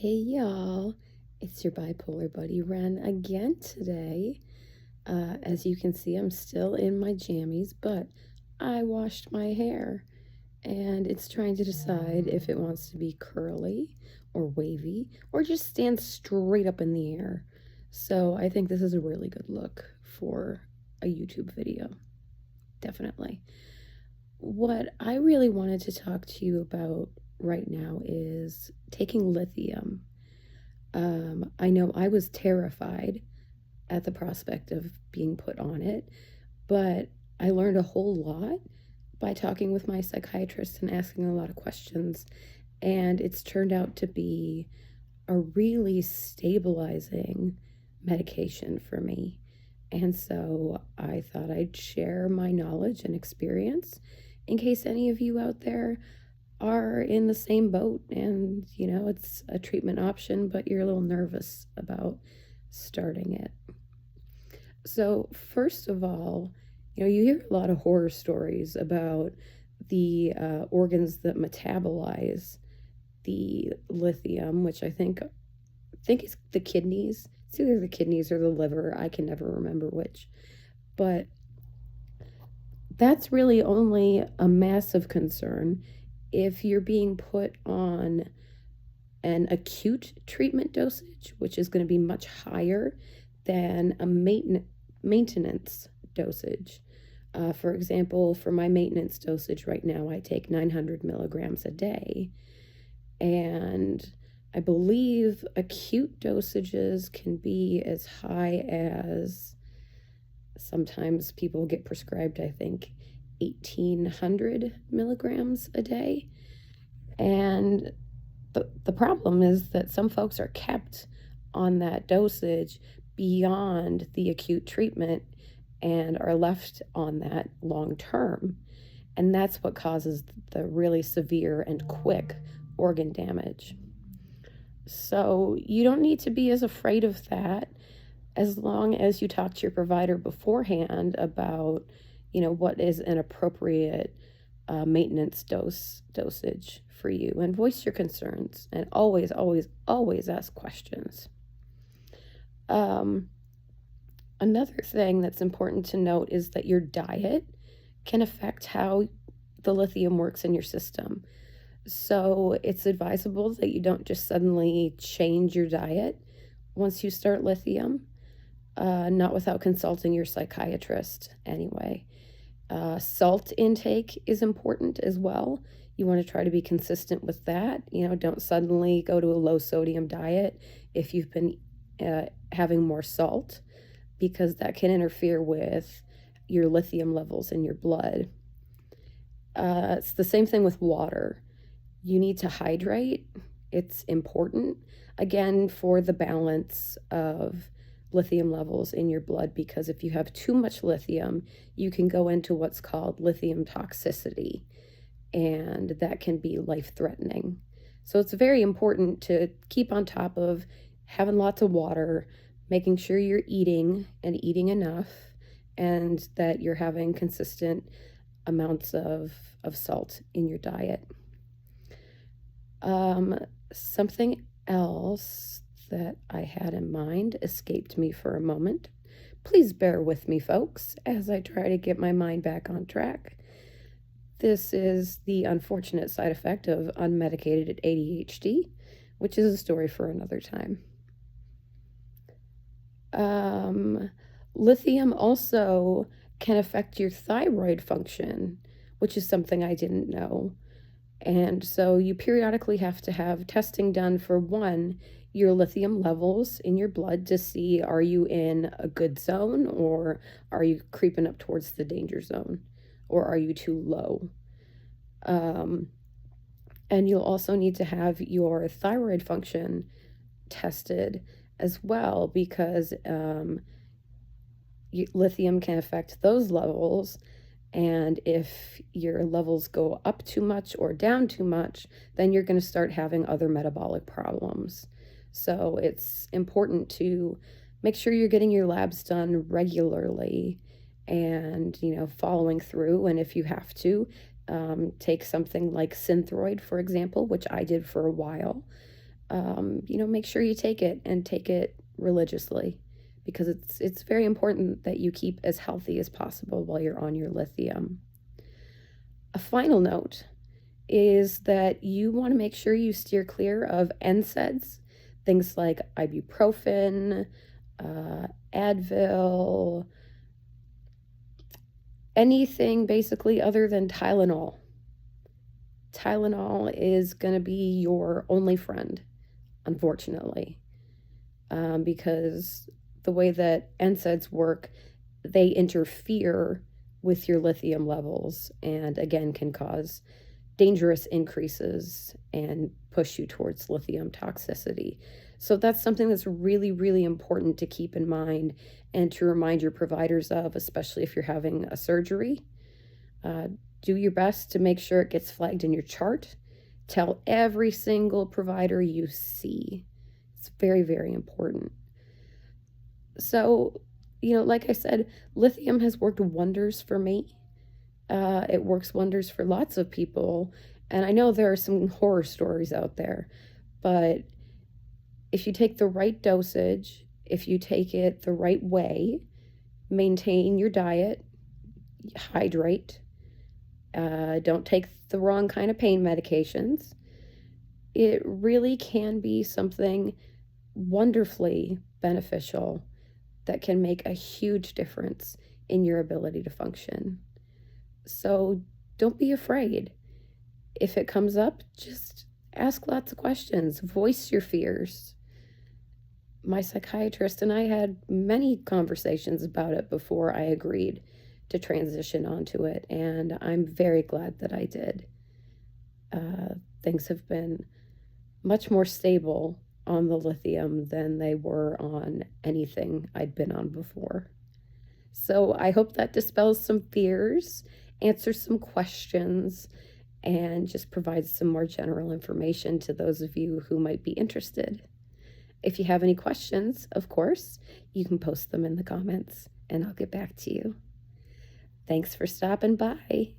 Hey y'all, it's your bipolar buddy Ren again today. As you can see, I'm still in my jammies, but I washed my hair and it's trying to decide if it wants to be curly or wavy or just stand straight up in the air. So I think this is a really good look for a YouTube video. Definitely. What I really wanted to talk to you about right now is taking lithium. I know I was terrified at the prospect of being put on it, but I learned a whole lot by talking with my psychiatrist and asking a lot of questions. And it's turned out to be a really stabilizing medication for me. And so I thought I'd share my knowledge and experience in case any of you out there are in the same boat and it's a treatment option, but you're a little nervous about starting it. So first of all, you hear a lot of horror stories about the organs that metabolize the lithium, which I think is the kidneys. It's either the kidneys or the liver. I can never remember which. But that's really only a massive concern if you're being put on an acute treatment dosage, which is going to be much higher than a maintenance dosage. For example, for my maintenance dosage right now, I take 900 milligrams a day. And I believe acute dosages can be as high as, sometimes people get prescribed, I think, 1,800 milligrams a day. And the problem is that some folks are kept on that dosage beyond the acute treatment and are left on that long term. And that's what causes the really severe and quick organ damage. So you don't need to be as afraid of that as long as you talk to your provider beforehand about, what is an appropriate maintenance dosage for you, and voice your concerns, and always, always, always ask questions. Another thing that's important to note is that your diet can affect how the lithium works in your system. So it's advisable that you don't just suddenly change your diet once you start lithium, not without consulting your psychiatrist anyway. Salt intake is important as well. You want to try to be consistent with that. Don't suddenly go to a low sodium diet if you've been having more salt, because that can interfere with your lithium levels in your blood. It's the same thing with water. You need to hydrate. It's important, again, for the balance of lithium levels in your blood, because if you have too much lithium, you can go into what's called lithium toxicity, and that can be life-threatening. So it's very important to keep on top of having lots of water, making sure you're eating and eating enough, and that you're having consistent amounts of salt in your diet. Something else that I had in mind escaped me for a moment. Please bear with me, folks, as I try to get my mind back on track. This is the unfortunate side effect of unmedicated ADHD, which is a story for another time. Lithium also can affect your thyroid function, which is something I didn't know. And so you periodically have to have testing done for, one, your lithium levels in your blood to see, are you in a good zone, or are you creeping up towards the danger zone, or are you too low? And you'll also need to have your thyroid function tested as well, because lithium can affect those levels. And if your levels go up too much or down too much, then you're going to start having other metabolic problems. So it's important to make sure you're getting your labs done regularly and, following through. And if you have to, take something like Synthroid, for example, which I did for a while. make sure you take it and take it religiously, because it's very important that you keep as healthy as possible while you're on your lithium. A final note is that you want to make sure you steer clear of NSAIDs, things like ibuprofen, Advil, anything basically other than Tylenol. Tylenol is going to be your only friend, unfortunately, because the way that NSAIDs work, they interfere with your lithium levels and again can cause dangerous increases and push you towards lithium toxicity. So that's something that's really, really important to keep in mind and to remind your providers of, especially if you're having a surgery. Uh, do your best to make sure it gets flagged in your chart. Tell every single provider you see. It's very, very important. So, like I said, lithium has worked wonders for me. It works wonders for lots of people. And I know there are some horror stories out there, but if you take the right dosage, if you take it the right way, maintain your diet, hydrate, don't take the wrong kind of pain medications, it really can be something wonderfully beneficial that can make a huge difference in your ability to function. So don't be afraid. If it comes up, just ask lots of questions, voice your fears. My psychiatrist and I had many conversations about it before I agreed to transition onto it, and I'm very glad that I did. Things have been much more stable on the lithium than they were on anything I'd been on before. So I hope that dispels some fears, answers some questions, and just provides some more general information to those of you who might be interested. If you have any questions, of course, you can post them in the comments and I'll get back to you. Thanks for stopping by.